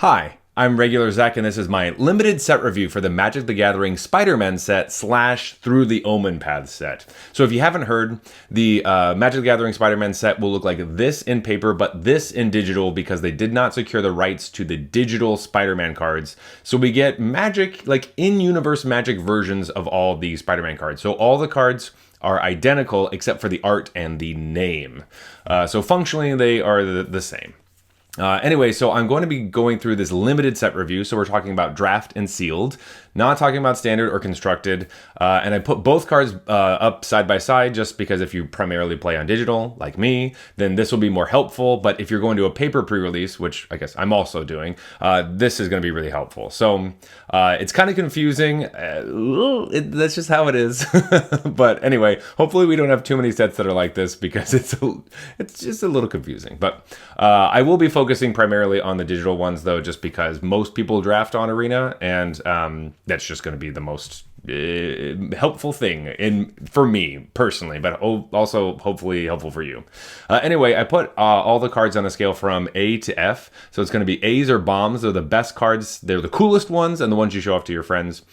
Hi, I'm Regular Zach, and this is my limited set review for the Magic the Gathering Spider-Man set / through the Omenpaths set. So if you haven't heard, the Magic the Gathering Spider-Man set will look like this in paper, but this in digital because they did not secure the rights to the digital Spider-Man cards. So we get Magic, like in-universe Magic versions of all the Spider-Man cards. So all the cards are identical except for the art and the name. So functionally, they are the same. Anyway, so I'm going to be going through this limited set review. So we're talking about draft and sealed, not talking about standard or constructed. And I put both cards up side by side just because if you primarily play on digital, like me, then this will be more helpful. But if you're going to a paper pre-release, which I guess I'm also doing, this is going to be really helpful. So it's kind of confusing. That's just how it is. But anyway, hopefully we don't have too many sets that are like this because it's just a little confusing. But I will be focusing primarily on the digital ones, though, just because most people draft on Arena, and that's just going to be the most helpful thing for me personally, but also hopefully helpful for you. Anyway, I put all the cards on a scale from A to F, so it's going to be A's are bombs. They're the best cards. They're the coolest ones and the ones you show off to your friends.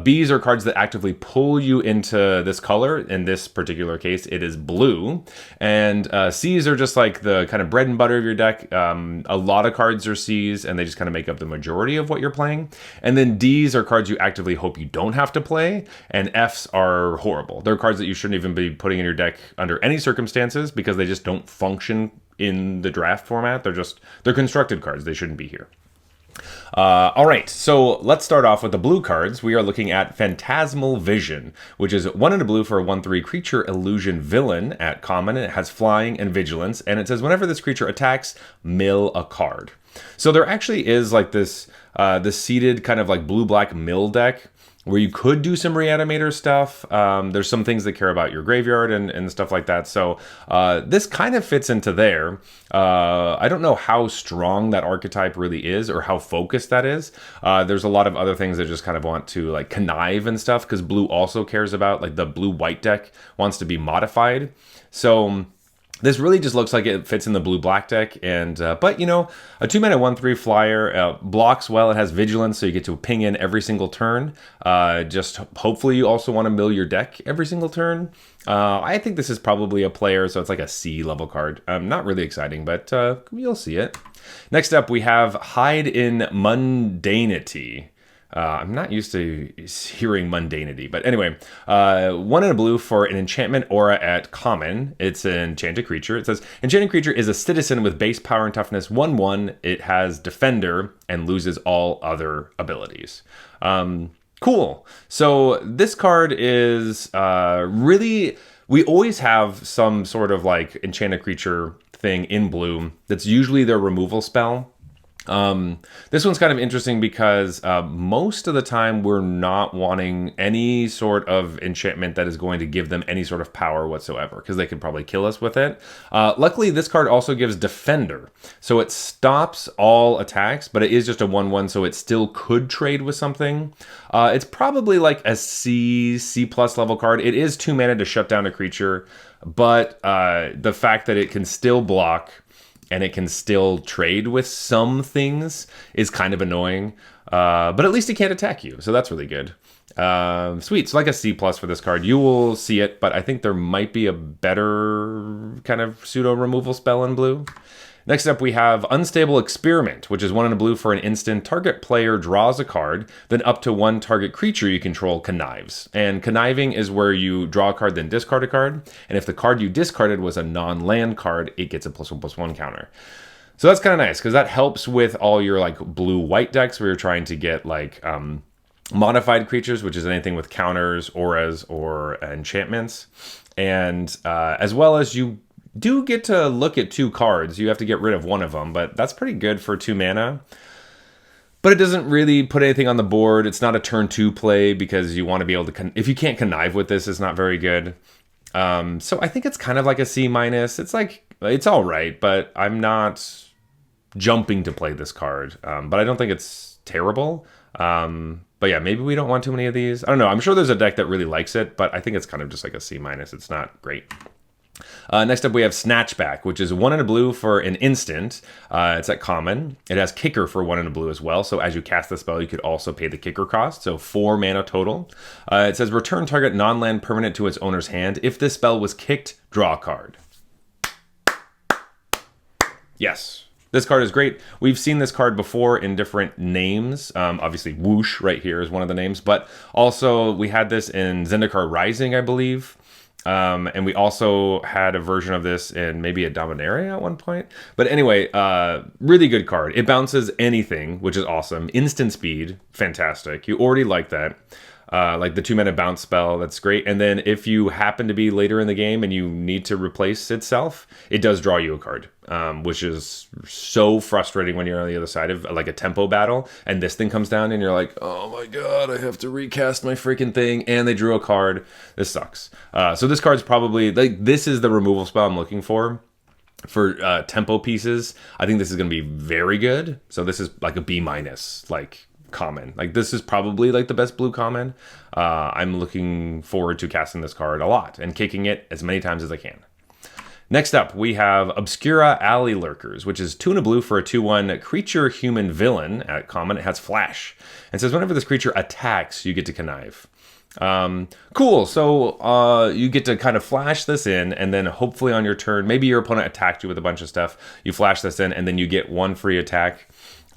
B's are cards that actively pull you into this color. In this particular case, it is blue. And C's are just like the kind of bread and butter of your deck. A lot of cards are C's, and they just kind of make up the majority of what you're playing. And then D's are cards you actively hope you don't have to play, and F's are horrible. They're cards that you shouldn't even be putting in your deck under any circumstances because they just don't function in the draft format. They're constructed cards. They shouldn't be here. All right, so let's start off with the blue cards. We are looking at Phantasmal Vision, which is 1 and a blue for a 1/3 creature illusion villain at common. It has flying and vigilance, and it says whenever this creature attacks, mill a card. So there actually is like this seeded kind of like blue-black mill deck where you could do some reanimator stuff. There's some things that care about your graveyard and stuff like that. So this kind of fits into there. I don't know how strong that archetype really is or how focused that is. There's a lot of other things that just kind of want to like connive and stuff because blue also cares about, like the blue-white deck wants to be modified. So this really just looks like it fits in the blue-black deck, and but you know, a 2-mana 1/3 flyer blocks well. It has vigilance, so you get to ping in every single turn. Just hopefully you also want to mill your deck every single turn. I think this is probably a player, so it's like a C level card. Not really exciting, but you'll see it. Next up, we have Hide in Mundanity. I'm not used to hearing mundanity, but anyway, 1 and a blue for an enchantment aura at common. It's an enchanted creature. It says, enchanted creature is a citizen with base power and toughness 1/1. It has defender and loses all other abilities. Cool. So this card is really, we always have some sort of like enchanted creature thing in blue that's usually their removal spell. This one's kind of interesting because most of the time we're not wanting any sort of enchantment that is going to give them any sort of power whatsoever because they could probably kill us with it. Luckily, this card also gives Defender, so it stops all attacks, but it is just a 1/1, so it still could trade with something. It's probably like a C+ level card. It is 2 mana to shut down a creature, but the fact that it can still block and it can still trade with some things is kind of annoying. But at least it can't attack you, so that's really good. Sweet, so like a C+ for this card. You will see it, but I think there might be a better kind of pseudo removal spell in blue. Next up, we have Unstable Experiment, which is 1 and a blue for an instant. Target player draws a card, then up to 1 target creature you control connives. And conniving is where you draw a card, then discard a card. And if the card you discarded was a non-land card, it gets a +1/+1 counter. So that's kind of nice, because that helps with all your like blue-white decks where you're trying to get like modified creatures, which is anything with counters, auras, or enchantments. And as well as you do get to look at 2 cards. You have to get rid of one of them, but that's pretty good for 2 mana. But it doesn't really put anything on the board. It's not a turn 2 play because you want to be able to... if you can't connive with this, it's not very good. So I think it's kind of like a C-. It's like, it's all right, but I'm not jumping to play this card. But I don't think it's terrible. But yeah, maybe we don't want too many of these. I don't know. I'm sure there's a deck that really likes it, but I think it's kind of just like a C-. It's not great. Next up, we have Snatchback, which is 1 and a blue for an instant. It's at common. It has Kicker for 1 and a blue as well. So as you cast the spell, you could also pay the Kicker cost. So 4 mana total. It says return target non-land permanent to its owner's hand. If this spell was kicked, draw a card. Yes. This card is great. We've seen this card before in different names. Obviously, Whoosh right here is one of the names. But also, we had this in Zendikar Rising, I believe. And we also had a version of this in maybe a Dominaria at one point. But anyway, really good card. It bounces anything, which is awesome. Instant speed, fantastic. You already like that. Like the 2 mana bounce spell, that's great. And then if you happen to be later in the game and you need to replace itself, it does draw you a card, which is so frustrating when you're on the other side of like a tempo battle and this thing comes down and you're like, oh my god, I have to recast my freaking thing, and they drew a card. This sucks. So this card's probably like, this is the removal spell I'm looking for tempo pieces. I think this is going to be very good. So this is like a B-, like common. Like this is probably like the best blue common. I'm looking forward to casting this card a lot and kicking it as many times as I can. Next up, we have Obscura Alley Lurkers, which is 2 and a blue for a 2/1 creature human villain at common. It has flash. And says whenever this creature attacks, you get to connive. Cool. So you get to kind of flash this in, and then hopefully on your turn, maybe your opponent attacked you with a bunch of stuff. You flash this in, and then you get 1 free attack.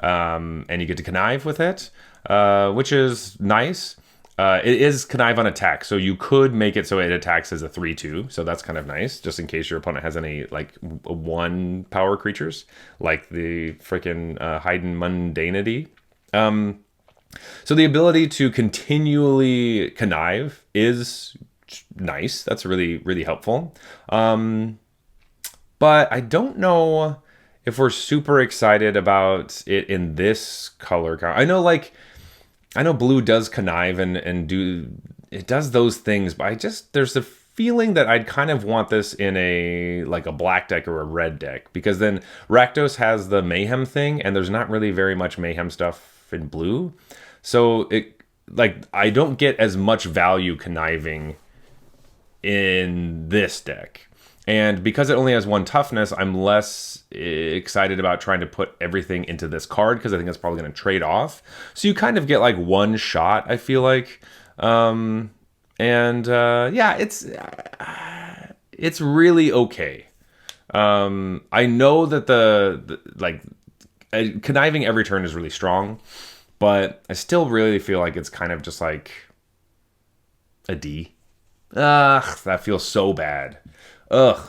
And you get to connive with it, which is nice. It is connive on attack, so you could make it so it attacks as a 3/2, so that's kind of nice, just in case your opponent has any, like, 1 power creatures, like the freaking Hidden Mundanity. So the ability to continually connive is nice. That's really, really helpful. But I don't know if we're super excited about it in this color. I know blue does connive and it does those things, but there's a feeling that I'd kind of want this in a black deck or a red deck, because then Rakdos has the mayhem thing and there's not really very much mayhem stuff in blue. So I don't get as much value conniving in this deck. And because it only has 1 toughness, I'm less excited about trying to put everything into this card, because I think that's probably going to trade off. So you kind of get like 1 shot, I feel like. Yeah, it's really okay. I know that conniving every turn is really strong, but I still really feel like it's kind of just like a D. Ugh, that feels so bad. Ugh.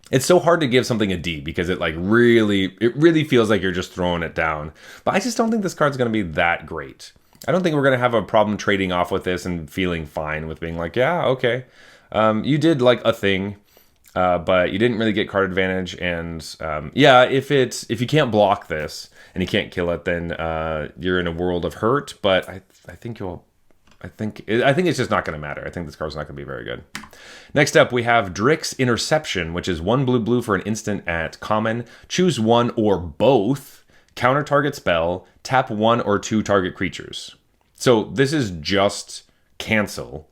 It's so hard to give something a D because it really feels like you're just throwing it down. But I just don't think this card's going to be that great. I don't think we're going to have a problem trading off with this and feeling fine with being like, yeah, okay. You did like a thing, but you didn't really get card advantage. And yeah, if you can't block this and you can't kill it, then you're in a world of hurt. But I think it's just not going to matter. I think this card's not going to be very good. Next up, we have Drix Interception, which is 1 blue for an instant at common. Choose 1 or both. Counter target spell. Tap 1 or 2 target creatures. So this is just cancel,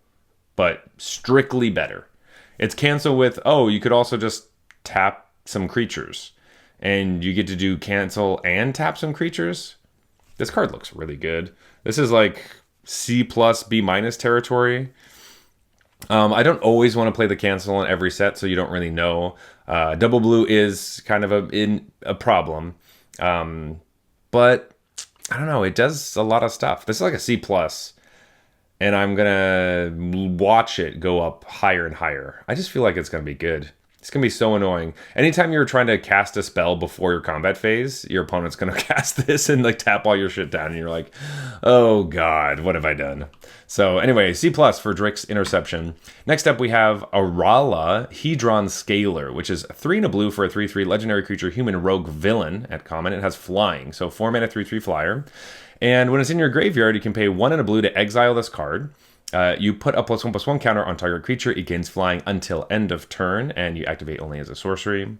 but strictly better. It's cancel with, you could also just tap some creatures. And you get to do cancel and tap some creatures. This card looks really good. This is like C+, B- territory. I don't always want to play the cancel in every set, so you don't really know. Double blue is kind of a problem. But I don't know, it does a lot of stuff. This is like a C+, and I'm gonna watch it go up higher and higher. I just feel like it's gonna be good. It's going to be so annoying. Anytime you're trying to cast a spell before your combat phase, your opponent's going to cast this and tap all your shit down. And you're like, oh god, what have I done? So anyway, C+ for Drix Interception. Next up, we have Arala Hedron Scaler, which is 3 and a blue for a 3/3 legendary creature, human rogue villain at common. It has flying, so 4 mana 3/3 flyer. And when it's in your graveyard, you can pay 1 and a blue to exile this card. You put a +1/+1 counter on target creature. It gains flying until end of turn, and you activate only as a sorcery.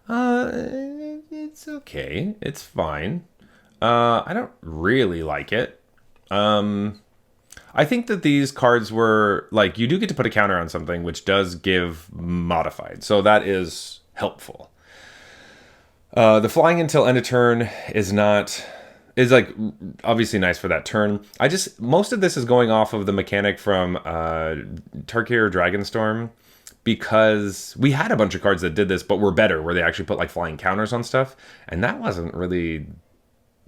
It's okay. It's fine. I don't really like it. I think that these cards were, like, you do get to put a counter on something, which does give modified. So that is helpful. The flying until end of turn is like obviously nice for that turn. Most of this is going off of the mechanic from Tarkir Dragonstorm, because we had a bunch of cards that did this, but were better, where they actually put like flying counters on stuff, and that wasn't really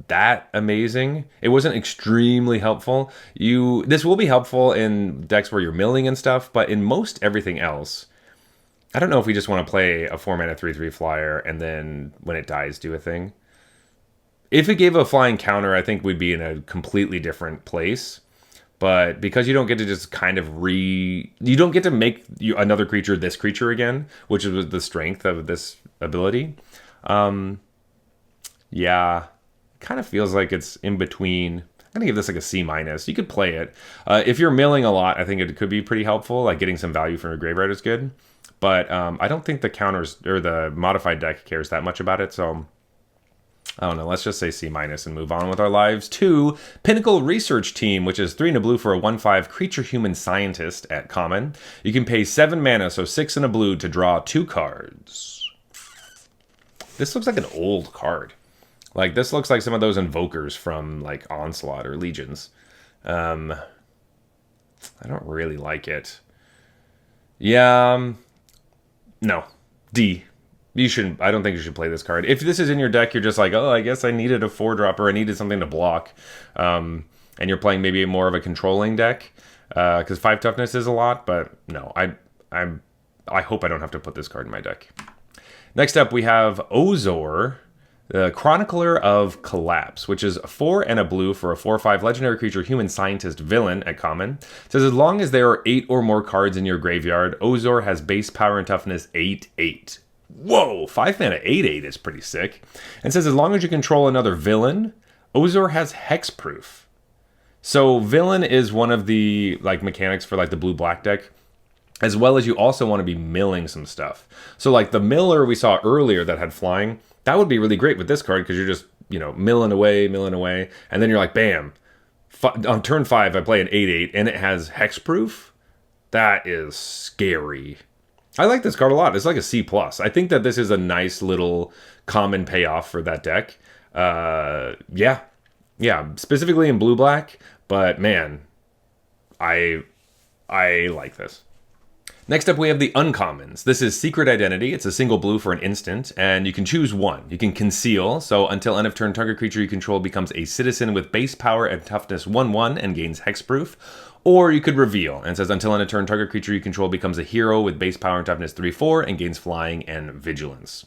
that amazing. It wasn't extremely helpful. This will be helpful in decks where you're milling and stuff, but in most everything else, I don't know if we just want to play a 4-mana 3/3 flyer and then when it dies do a thing. If it gave a flying counter, I think we'd be in a completely different place. But because you don't get to just kind of you don't get to make another creature this creature again, which is the strength of this ability. Yeah, kind of feels like it's in between. I'm gonna give this like a C-. You could play it. If you're milling a lot, I think it could be pretty helpful. Like getting some value from your graveyard is good. But I don't think the counters or the modified deck cares that much about it. So I don't know. Let's just say C- and move on with our lives to Pinnacle Research Team, which is 3 and a blue for a 1/5 creature human scientist at common. You can pay 7 mana, so 6 and a blue to draw 2 cards. This looks like an old card. Like, this looks like some of those invokers from, like, Onslaught or Legions. I don't really like it. Yeah, no. D. You shouldn't. I don't think you should play this card. If this is in your deck, you're just like, oh, I guess I needed a 4-drop, or I needed something to block. And you're playing maybe more of a controlling deck, because 5 toughness is a lot, but no, I hope I don't have to put this card in my deck. Next up, we have Ozor, the Chronicler of Collapse, which is 4 and a blue for a 4/5 legendary creature human scientist villain at common. It says as long as there are 8 or more cards in your graveyard, Ozor has base power and toughness 8/8. Whoa, 5 mana 8/8 is pretty sick. And says as long as you control another villain, Ozor has hexproof. So villain is one of the like mechanics for like the blue-black deck, as well as you also want to be milling some stuff. So like the miller we saw earlier that had flying, that would be really great with this card because you're just, milling away, and then you're like, bam, on turn 5 I play an 8/8 and it has hexproof. That is scary. I like this card a lot. It's like a C+. I think that this is a nice little common payoff for that deck. Yeah, specifically in blue-black, but man, I like this. Next up, we have the uncommons. This is Secret Identity. It's a single blue for an instant, and you can choose one. You can conceal, so until end of turn, target creature you control becomes a citizen with base power and toughness 1/1 and gains hexproof. Or you could reveal, and it says until end of turn, target creature you control becomes a hero with base power and toughness 3/4 and gains flying and vigilance.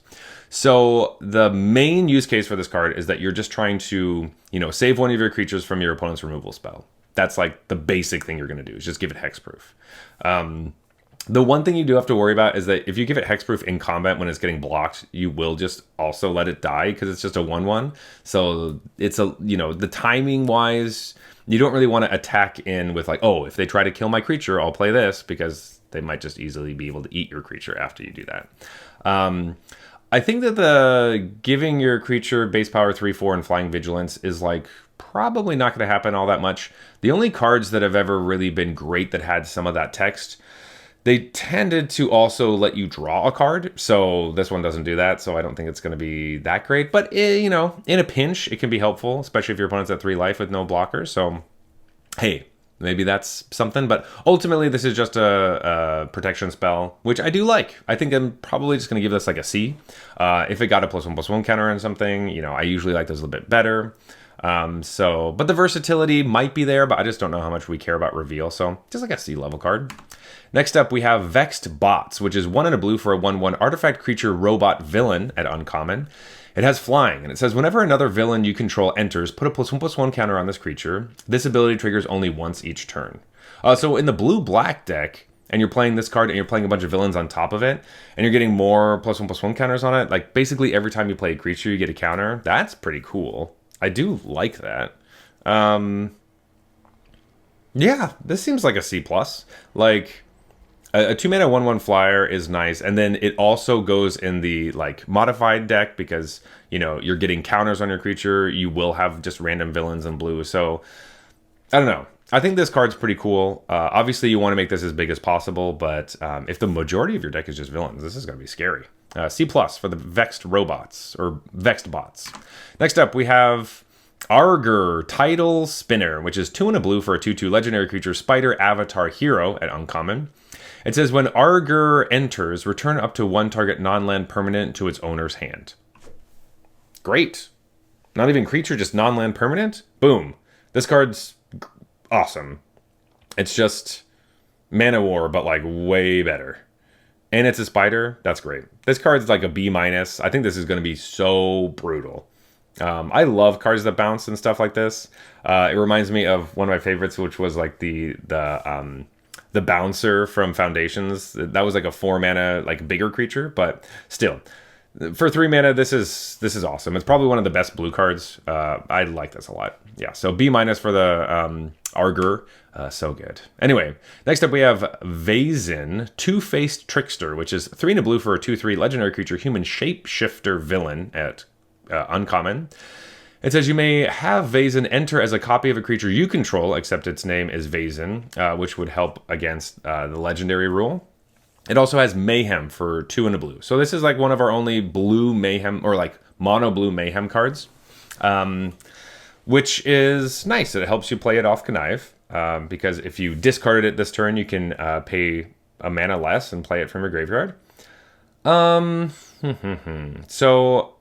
So the main use case for this card is that you're just trying to, save one of your creatures from your opponent's removal spell. That's like the basic thing you're going to do, is just give it hexproof. The one thing you do have to worry about is that if you give it hexproof in combat when it's getting blocked, you will just also let it die because it's just a 1/1. So it's the timing wise, you don't really want to attack in with like, oh, if they try to kill my creature, I'll play this, because they might just easily be able to eat your creature after you do that. I think that the giving your creature base power 3/4 and flying vigilance is like probably not going to happen all that much. The only cards that have ever really been great that had some of that text, they tended to also let you draw a card. So this one doesn't do that. So I don't think it's going to be that great. But, in a pinch, it can be helpful, especially if your opponent's at 3 life with no blockers. So, hey, maybe that's something. But ultimately, this is just a protection spell, which I do like. I think I'm probably just going to give this like a C. If it got a +1/+1 counter on something, I usually like those a little bit better. But the versatility might be there, but I just don't know how much we care about reveal. So just like a C level card. Next up, we have Vexed Bots, which is 1 and a blue for a 1/1 artifact creature robot villain at uncommon. It has flying, and it says whenever another villain you control enters, put a +1/+1 counter on this creature. This ability triggers only once each turn. So in the blue-black deck, and you're playing this card and you're playing a bunch of villains on top of it, and you're getting more +1/+1 counters on it, like basically every time you play a creature, you get a counter. That's pretty cool. I do like that. Yeah, this seems like a C+. Like, a 2-mana 1/1 flyer is nice, and then it also goes in the like modified deck because you're getting counters on your creature. You will have just random villains in blue, so I don't know. I think this card's pretty cool. Obviously, you want to make this as big as possible, but if the majority of your deck is just villains, this is going to be scary. C plus for the Vexed Robots, or Vexed Bots. Next up, we have Arger Tidal Spinner, which is 2 and a blue for a 2/2 legendary creature spider avatar hero at uncommon. It says when Arger enters, return up to 1 target non-land permanent to its owner's hand. Great. Not even creature, just non-land permanent? Boom. This card's awesome. It's just Mana War, but like way better. And it's a spider. That's great. This card's like a B-. I think this is going to be so brutal. I love cards that bounce and stuff like this. It reminds me of one of my favorites, which was like the bouncer from Foundations. That was like a 4 mana, like bigger creature, but still, for 3 mana, this is awesome. It's probably one of the best blue cards. I like this a lot. Yeah, so B- for the Arger. So good. Anyway, next up we have Vazen, Two-Faced Trickster, which is 3 and a blue for a 2/3 legendary creature, human shapeshifter villain at uncommon. It says you may have Vazen enter as a copy of a creature you control, except its name is Vazen, which would help against the legendary rule. It also has Mayhem for 2 and a blue. So this is like one of our only blue Mayhem, or like mono blue Mayhem cards, which is nice. It helps you play it off Connive, because if you discarded it this turn, you can pay a mana less and play it from your graveyard. So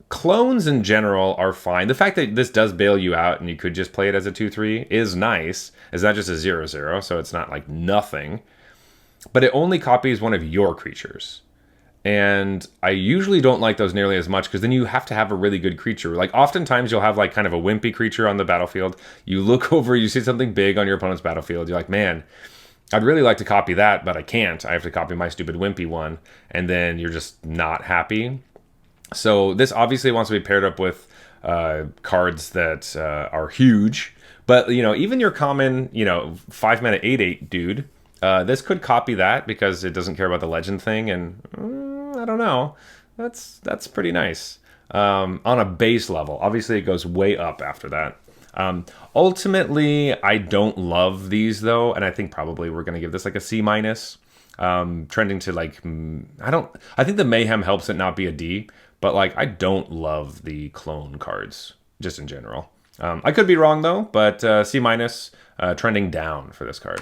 clones in general are fine. The fact that this does bail you out and you could just play it as a 2/3 is nice. It's not just a 0/0, so it's not like nothing. But it only copies one of your creatures. And I usually don't like those nearly as much, because then you have to have a really good creature. Like oftentimes you'll have like kind of a wimpy creature on the battlefield. You look over, you see something big on your opponent's battlefield. You're like, man, I'd really like to copy that, but I can't. I have to copy my stupid wimpy one. And then you're just not happy. So this obviously wants to be paired up with cards that are huge. But, you know, even your common, 5 mana 8/8 dude, this could copy that because it doesn't care about the legend thing. And I don't know. That's pretty nice on a base level. Obviously, it goes way up after that. Ultimately, I don't love these, though. And I think probably we're going to give this like a C-. Trending to like, I think the Mayhem helps it not be a D. But like, I don't love the clone cards, just in general. I could be wrong though, but C-, trending down for this card.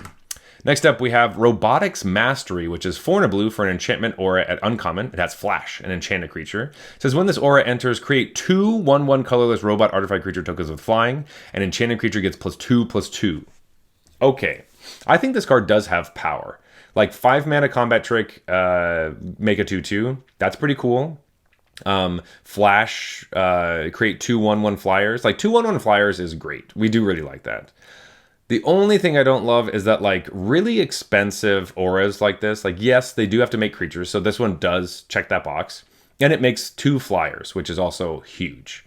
Next up, we have Robotics Mastery, which is 4 and a blue for an enchantment aura at uncommon. It has Flash, an enchanted creature. It says when this aura enters, create 2 1/1 colorless robot artifact creature tokens with flying. An enchanted creature gets +2/+2. Okay, I think this card does have power. Like 5 mana combat trick, make a 2/2. That's pretty cool. Flash, create 2 1/1 flyers. Like 2 1/1 flyers is great. We do really like that. The only thing I don't love is that like really expensive auras like this, like yes, they do have to make creatures. So this one does check that box, and it makes 2 flyers, which is also huge.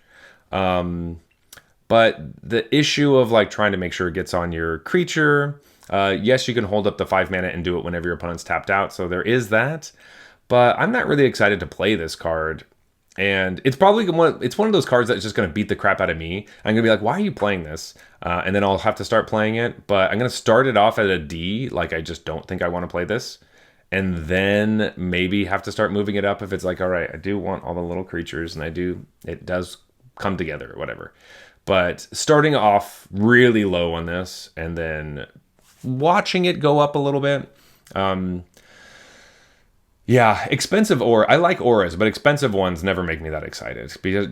But the issue of like trying to make sure it gets on your creature, yes, you can hold up the 5 mana and do it whenever your opponent's tapped out. So there is that, but I'm not really excited to play this card. And it's probably it's one of those cards that's just going to beat the crap out of me. I'm going to be like, why are you playing this? And then I'll have to start playing it. But I'm going to start it off at a D. Like, I just don't think I want to play this. And then maybe have to start moving it up if it's like, all right, I do want all the little creatures. And it does come together or whatever. But starting off really low on this and then watching it go up a little bit. Yeah, expensive aura. I like auras, but expensive ones never make me that excited. Because,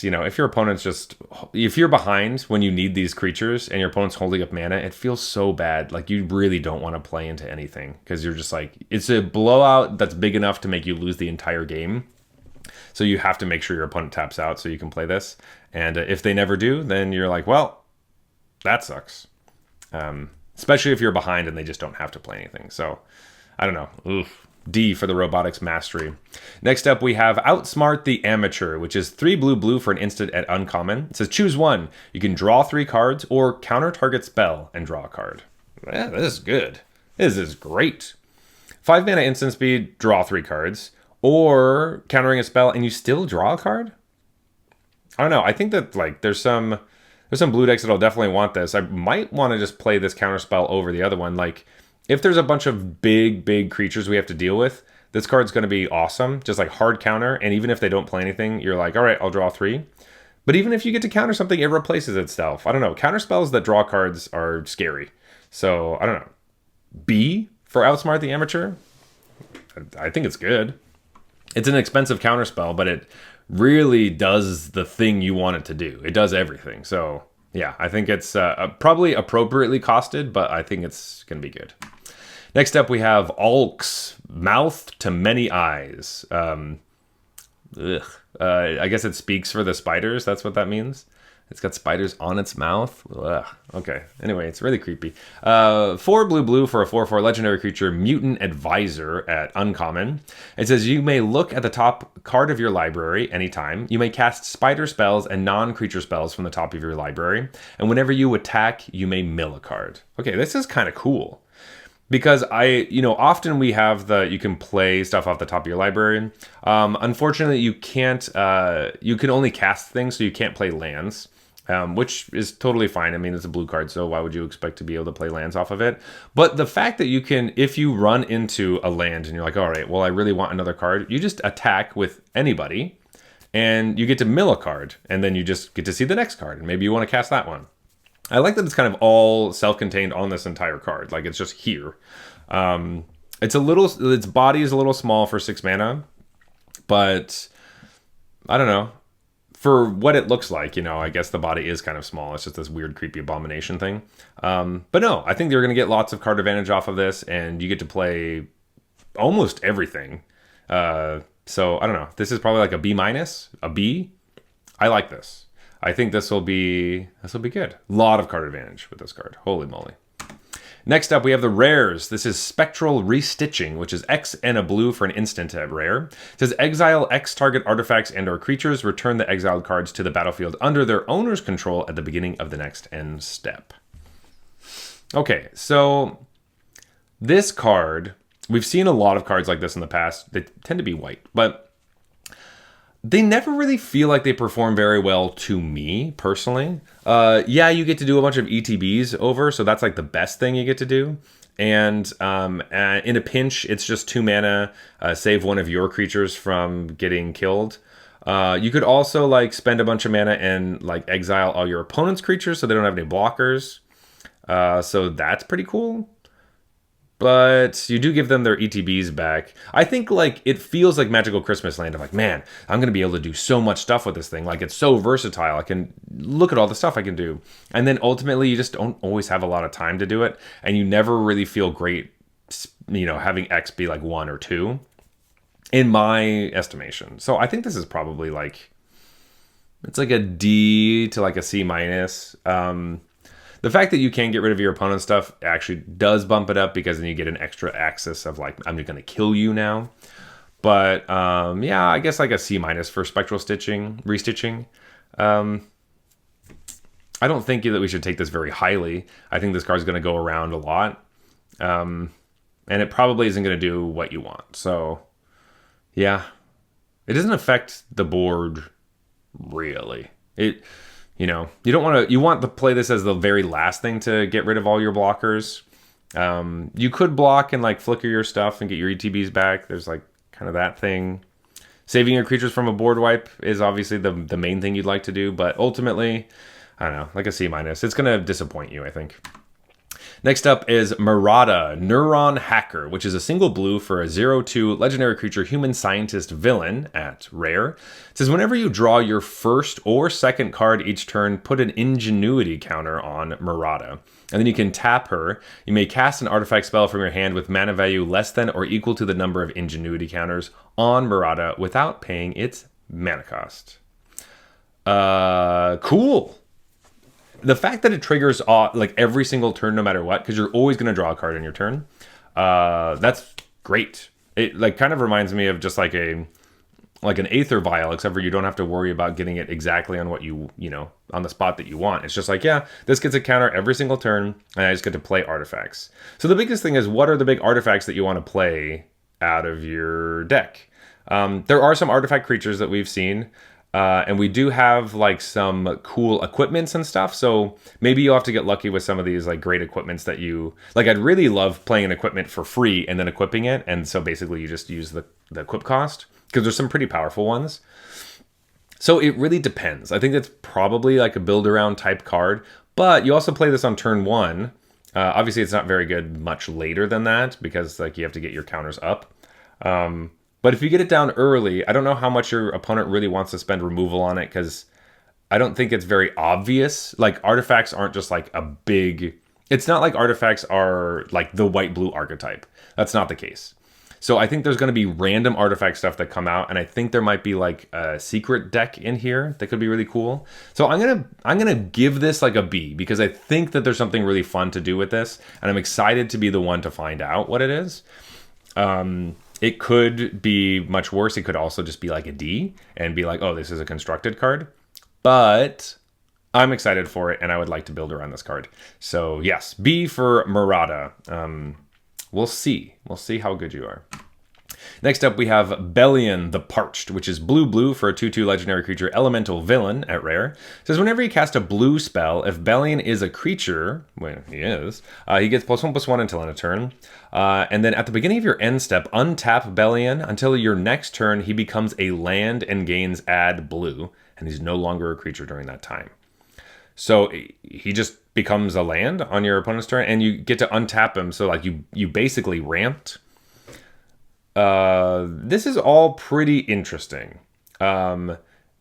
if your opponent's if you're behind when you need these creatures and your opponent's holding up mana, it feels so bad. Like you really don't want to play into anything because you're just like, it's a blowout that's big enough to make you lose the entire game. So you have to make sure your opponent taps out so you can play this. And if they never do, then you're like, well, that sucks. Especially if you're behind and they just don't have to play anything. So I don't know. Oof. D for the Robotics Mastery. Next up, we have Outsmart the Amateur, which is 3 blue for an instant at uncommon. It says choose one. You can draw 3 cards or counter target spell and draw a card. Yeah, this is good. This is great. 5 mana instant speed, draw 3 cards, or countering a spell and you still draw a card? I don't know. I think that like there's some There's some blue decks that'll definitely want this. I might want to just play this counterspell over the other one. Like, if there's a bunch of big creatures we have to deal with, this card's going to be awesome. Just like hard counter, and even if they don't play anything, you're like, all right, I'll draw 3. But even if you get to counter something, it replaces itself. I don't know. Counter spells that draw cards are scary. So, I don't know. B for Outsmart the Amateur? I think it's good. It's an expensive counter spell, but it really does the thing you want it to do. It does everything. So, yeah, I think it's probably appropriately costed, but I think it's going to be good. Next up, we have Alks, Mouth to Many Eyes. I guess it speaks for the spiders. That's what that means. It's got spiders on its mouth. Ugh. Okay. Anyway, it's really creepy. 4 blue for a 4/4 legendary creature, Mutant Advisor at uncommon. It says you may look at the top card of your library anytime. You may cast spider spells and non-creature spells from the top of your library. And whenever you attack, you may mill a card. Okay, this is kind of cool. Because often we have you can play stuff off the top of your library. Unfortunately, you can't, you can only cast things, so you can't play lands, which is totally fine. I mean, it's a blue card, so why would you expect to be able to play lands off of it? But the fact that you can, if you run into a land and you're like, all right, well, I really want another card, you just attack with anybody, and you get to mill a card, and then you just get to see the next card, and maybe you want to cast that one. I like that it's kind of all self-contained on this entire card. Like, it's just here. Its body is a little small for 6 mana, but I don't know. For what it looks like, I guess the body is kind of small. It's just this weird, creepy abomination thing. But no, I think they're going to get lots of card advantage off of this, and you get to play almost everything. So I don't know. This is probably like a B-, a B. I like this. I think this will be good. A lot of card advantage with this card. Holy moly. Next up, we have the rares. This is Spectral Restitching, which is X and a blue for an instant at rare. It says exile X target artifacts and or creatures. Return the exiled cards to the battlefield under their owner's control at the beginning of the next end step. Okay, so this card, we've seen a lot of cards like this in the past. They tend to be white, but they never really feel like they perform very well to me, personally. Yeah, you get to do a bunch of ETBs over, so that's like the best thing you get to do. And in a pinch, it's just 2 mana, save one of your creatures from getting killed. You could also like spend a bunch of mana and like exile all your opponent's creatures so they don't have any blockers. So that's pretty cool. But you do give them their ETBs back. I think like it feels like Magical Christmas Land. I'm like, man, I'm going to be able to do so much stuff with this thing. Like, it's so versatile. I can look at all the stuff I can do. And then ultimately you just don't always have a lot of time to do it. And you never really feel great, having X be like 1 or 2 in my estimation. So I think this is probably like, it's like a D to like a C-. The fact that you can get rid of your opponent's stuff actually does bump it up, because then you get an extra axis of like, I'm just going to kill you now. But yeah, I guess like a C- for Spectral Restitching. I don't think that we should take this very highly. I think this card's going to go around a lot. And it probably isn't going to do what you want. So yeah, it doesn't affect the board really. You don't want to, you want to play this as the very last thing to get rid of all your blockers. You could block and like flicker your stuff and get your ETBs back. There's like kind of that thing. Saving your creatures from a board wipe is obviously the main thing you'd like to do, but ultimately, I don't know, like a C-. It's going to disappoint you, I think. Next up is Murata, Neuron Hacker, which is a single blue for a 0/2 legendary creature human scientist villain at rare. It says whenever you draw your first or second card each turn, put an Ingenuity counter on Murata. And then you can tap her. You may cast an artifact spell from your hand with mana value less than or equal to the number of Ingenuity counters on Murata without paying its mana cost. Cool. The fact that it triggers like every single turn, no matter what, because you're always going to draw a card in your turn, that's great. It like kind of reminds me of just like an Aether Vial, except for you don't have to worry about getting it exactly on what on the spot that you want. It's just like, yeah, this gets a counter every single turn, and I just get to play artifacts. So the biggest thing is, what are the big artifacts that you want to play out of your deck? There are some artifact creatures that we've seen. And we do have like some cool equipments and stuff. So maybe you'll have to get lucky with some of these like great equipments that you like. I'd really love playing an equipment for free and then equipping it. And so basically you just use the equip cost because there's some pretty powerful ones. So it really depends. I think that's probably like a build around type card, but you also play this on turn 1. Obviously it's not very good much later than that because like you have to get your counters up. But if you get it down early, I don't know how much your opponent really wants to spend removal on it because I don't think it's very obvious. Like artifacts aren't just like a big... It's not like artifacts are like the white-blue archetype. That's not the case. So I think there's going to be random artifact stuff that come out, and I think there might be like a secret deck in here that could be really cool. So I'm gonna give this like a B because I think that there's something really fun to do with this, and I'm excited to be the one to find out what it is. It could be much worse. It could also just be like a D and be like, oh, this is a constructed card. But I'm excited for it, and I would like to build around this card. So yes, B for Murata. We'll see. We'll see how good you are. Next up, we have Bellion the Parched, which is blue for a 2/2 legendary creature elemental villain at rare. It says whenever you cast a blue spell, if Bellion is a creature, well, he is, he gets +1/+1 until end of turn. And then at the beginning of your end step, untap Bellion until your next turn. He becomes a land and gains add blue, and he's no longer a creature during that time. So he just becomes a land on your opponent's turn, and you get to untap him. So like you basically ramped. This is all pretty interesting.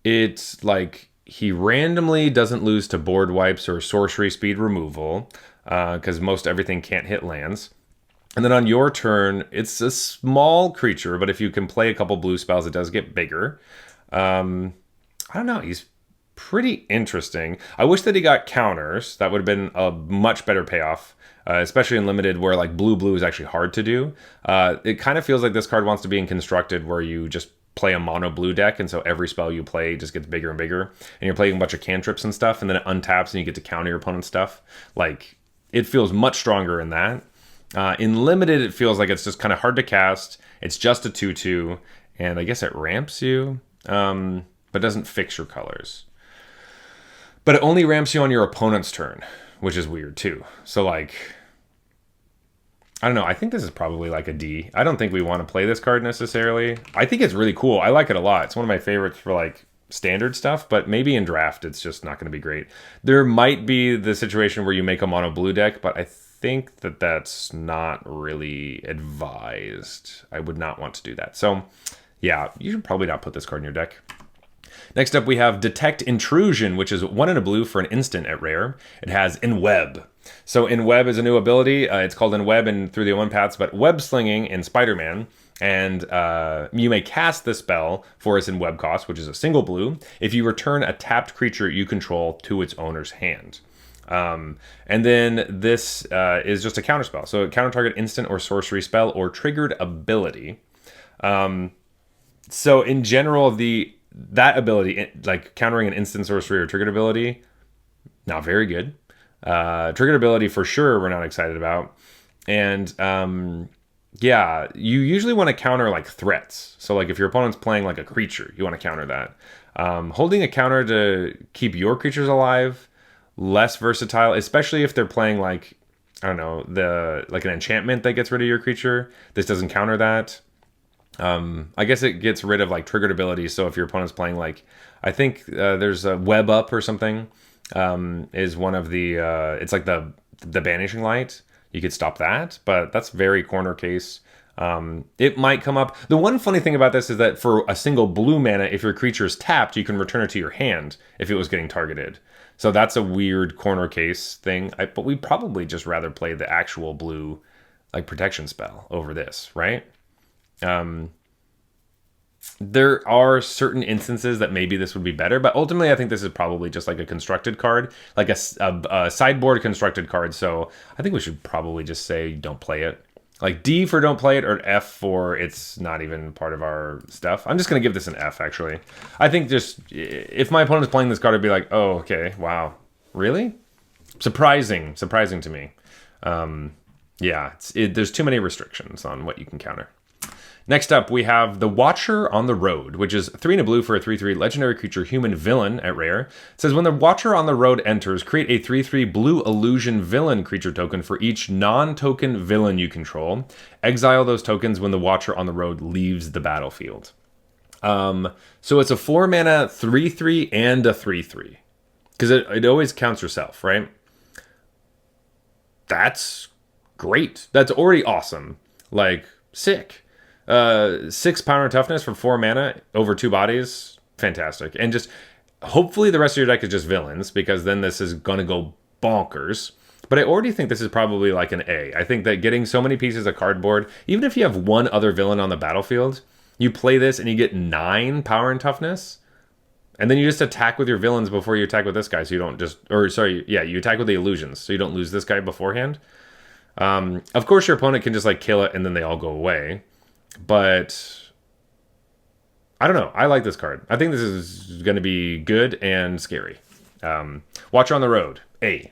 It's like he randomly doesn't lose to board wipes or sorcery speed removal, because most everything can't hit lands. And then on your turn, it's a small creature, but if you can play a couple blue spells, it does get bigger. I don't know. He's pretty interesting. I wish that he got counters. That would have been a much better payoff. Especially in limited where like blue is actually hard to do. It kind of feels like this card wants to be in constructed where you just play a mono blue deck, and so every spell you play just gets bigger and bigger, and you're playing a bunch of cantrips and stuff, and then it untaps and you get to counter your opponent's stuff. Like, it feels much stronger in that. In limited, it feels like it's just kind of hard to cast. It's just a 2/2, and I guess it ramps you, but doesn't fix your colors. But it only ramps you on your opponent's turn, which is weird too. So like, I don't know. I think this is probably like a D. I don't think we want to play this card necessarily. I think it's really cool. I like it a lot. It's one of my favorites for like standard stuff, but maybe in draft, it's just not going to be great. There might be the situation where you make a mono blue deck, but I think that that's not really advised. I would not want to do that. So yeah, you should probably not put this card in your deck. Next up, we have Detect Intrusion, which is 1 and a blue for an instant at rare. It has Enweb. So Enweb is a new ability. It's called Enweb and through the Omenpaths, but web slinging in Spider-Man. And you may cast this spell for its Enweb cost, which is a single blue, if you return a tapped creature you control to its owner's hand. And then this is just a counter spell. So counter target instant or sorcery spell or triggered ability. So in general, that ability, like countering an instant sorcery or triggered ability, not very good. Triggered ability for sure we're not excited about. And yeah, you usually want to counter like threats. So like if your opponent's playing like a creature, you want to counter that. Holding a counter to keep your creatures alive, less versatile, especially if they're playing like, I don't know, like an enchantment that gets rid of your creature. This doesn't counter that. I guess it gets rid of like triggered abilities. So if your opponent's playing like, I think there's a web up or something, is one of the, it's like the banishing light. You could stop that, but that's very corner case. It might come up. The one funny thing about this is that for a single blue mana, if your creature is tapped, you can return it to your hand if it was getting targeted. So that's a weird corner case thing. But we'd probably just rather play the actual blue like protection spell over this, right? There are certain instances that maybe this would be better, but ultimately I think this is probably just like a constructed card, like a sideboard constructed card. So I think we should probably just say don't play it. Like D for don't play it, or F for it's not even part of our stuff. I'm just going to give this an F, actually. I think just if my opponent's playing this card, I'd be like, oh, okay, wow. Really? Surprising to me. Yeah, there's too many restrictions on what you can counter. Next up, we have the Watcher on the Road, which is 3 and a blue for a 3/3 legendary creature human villain at rare. It says when the Watcher on the Road enters, create a 3/3 blue illusion villain creature token for each non-token villain you control. Exile those tokens when the Watcher on the Road leaves the battlefield. So it's a 4 mana 3/3 and a 3/3. Because it always counts yourself, right? That's great. That's already awesome. Like, sick. 6 power and toughness for 4 mana over 2 bodies. Fantastic. And just hopefully the rest of your deck is just villains, because then this is going to go bonkers. But I already think this is probably like an A. I think that getting so many pieces of cardboard, even if you have one other villain on the battlefield, you play this and you get 9 power and toughness. And then you just attack with your villains before you attack with this guy, so you don't just... Or, sorry, yeah, you attack with the illusions, so you don't lose this guy beforehand. Of course, your opponent can just, like, kill it, and then they all go away. But... I don't know. I like this card. I think this is going to be good and scary. Watcher on the Road. A.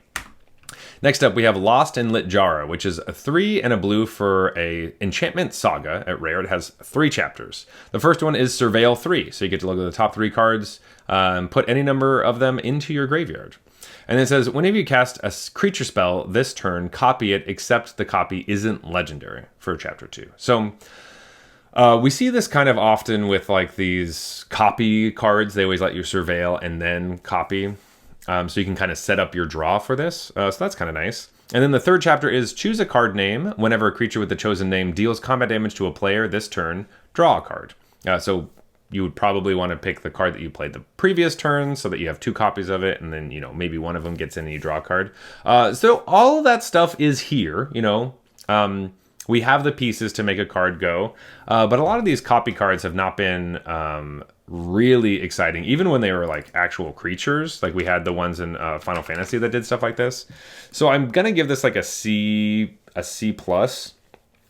Next up, we have Lost in Littjara, which is a 3 and a blue for a enchantment saga at rare. It has 3 chapters. The first one is Surveil 3, so you get to look at the top 3 cards, put any number of them into your graveyard. And it says, whenever you cast a creature spell this turn, copy it, except the copy isn't legendary for chapter 2. So we see this kind of often with like these copy cards. They always let you surveil and then copy. So you can kind of set up your draw for this. So that's kind of nice. And then the third chapter is choose a card name. Whenever a creature with the chosen name deals combat damage to a player this turn, draw a card. So you would probably want to pick the card that you played the previous turn so that you have 2 copies of it. And then, you know, maybe one of them gets in and you draw a card. So all of that stuff is here, you know. We have the pieces to make a card go. But a lot of these copy cards have not been... really exciting, even when they were like actual creatures. Like we had the ones in Final Fantasy that did stuff like this. So I'm gonna give this like a C plus,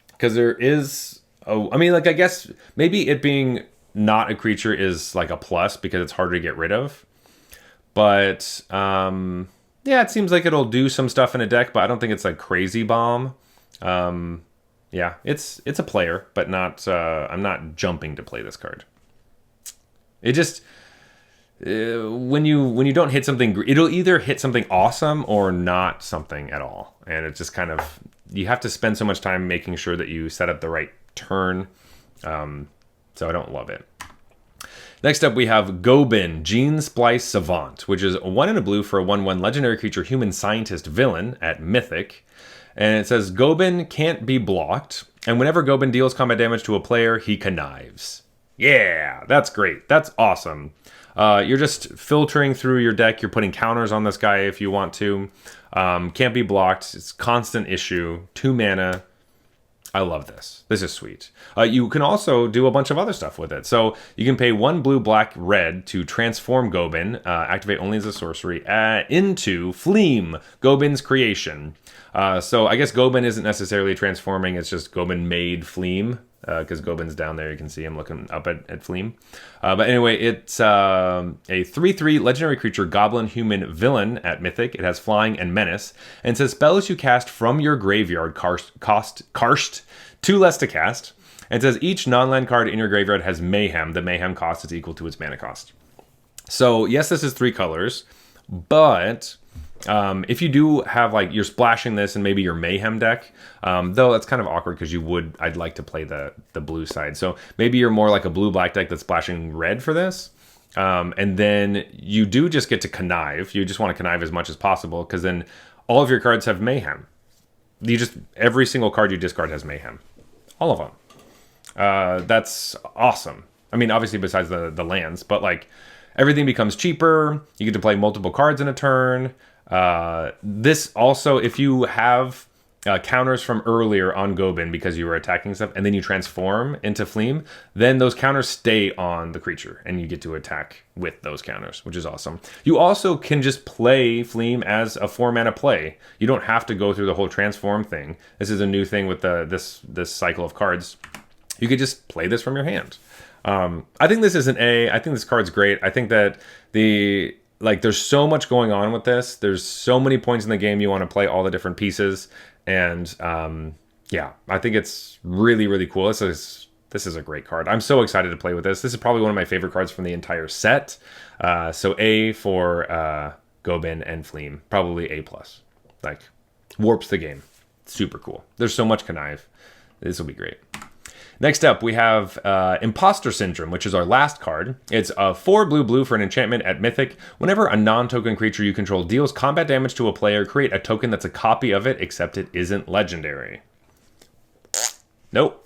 because there is I mean, like, I guess maybe it being not a creature is like a plus because it's harder to get rid of. But yeah, it seems like it'll do some stuff in a deck, but I don't think it's like crazy bomb. Yeah, it's a player, but not I'm not jumping to play this card. It just when you don't hit something, it'll either hit something awesome or not something at all, and it's just kind of, you have to spend so much time making sure that you set up the right turn. So I don't love it. Next up, we have Gobin, Gene Splice Savant, which is 1 and a blue for a 1/1 legendary creature human scientist villain at Mythic. And it says Gobin can't be blocked, and whenever Gobin deals combat damage to a player, he connives. Yeah, that's great. That's awesome. You're just filtering through your deck. You're putting counters on this guy if you want to. Can't be blocked. It's constant issue. 2 mana. I love this. This is sweet. You can also do a bunch of other stuff with it. So you can pay 1 blue, black, red to transform Gobin, activate only as a sorcery, into Fleam, Gobin's creation. So I guess Gobin isn't necessarily transforming. It's just Gobin made Fleam. Because Gobin's down there, you can see him looking up at Fleam. But anyway, it's a 3/3 legendary creature, goblin human villain at Mythic. It has flying and menace, and says spells you cast from your graveyard cost 2 less to cast. And it says each non-land card in your graveyard has mayhem. The mayhem cost is equal to its mana cost. So yes, this is 3 colors, but if you do have, like, you're splashing this in maybe your mayhem deck, though that's kind of awkward because I'd like to play the blue side. So maybe you're more like a blue-black deck that's splashing red for this. And then you do just get to connive. You just want to connive as much as possible, because then all of your cards have mayhem. Every single card you discard has mayhem. All of them. That's awesome. I mean, obviously besides the lands, but like everything becomes cheaper. You get to play multiple cards in a turn. This also, if you have counters from earlier on Gobin because you were attacking stuff, and then you transform into Fleam, then those counters stay on the creature, and you get to attack with those counters, which is awesome. You also can just play Fleam as a 4 mana play. You don't have to go through the whole transform thing. This is a new thing with this cycle of cards. You could just play this from your hand. I think this is an A. I think this card's great. I think that there's so much going on with this. There's so many points in the game you want to play all the different pieces. And yeah, I think it's really, really cool. This is This is a great card. I'm so excited to play with this. This is probably one of my favorite cards from the entire set. So A for Gobin and Fleam. Probably A+. Like, warps the game. Super cool. There's so much connive. This will be great. Next up, we have Imposter Syndrome, which is our last card. It's 4 blue for an enchantment at Mythic. Whenever a non-token creature you control deals combat damage to a player, create a token that's a copy of it, except it isn't legendary. Nope.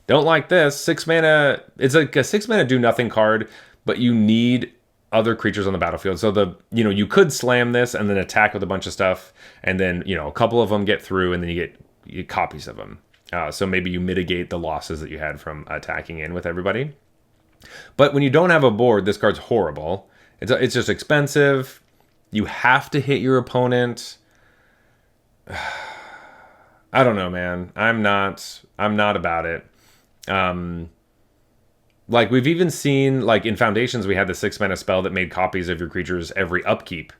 Don't like this. 6 mana. It's like a 6 mana do nothing card, but you need other creatures on the battlefield. So you could slam this and then attack with a bunch of stuff, and then a couple of them get through, and then you get copies of them. So maybe you mitigate the losses that you had from attacking in with everybody. But when you don't have a board, this card's horrible. It's just expensive. You have to hit your opponent. I don't know, man. I'm not about it. Like we've even seen, like in Foundations, we had the 6 mana spell that made copies of your creatures every upkeep,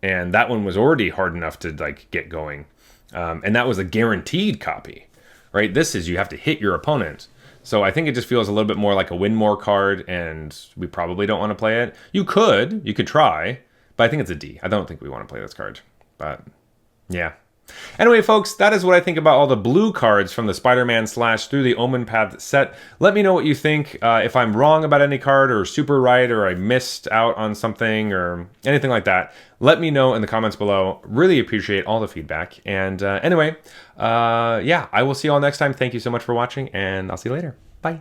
and that one was already hard enough to like get going, and that was a guaranteed copy, right? This is you have to hit your opponent, so I think it just feels a little bit more like a win more card, and we probably don't want to play it. You could try, but I think it's a D. I don't think we want to play this card, but yeah. Anyway, folks, that is what I think about all the blue cards from the Spider-Man / through the Omenpaths set. Let me know what you think. If I'm wrong about any card or super right or I missed out on something or anything like that, let me know in the comments below. Really appreciate all the feedback. And anyway, yeah, I will see you all next time. Thank you so much for watching, and I'll see you later. Bye.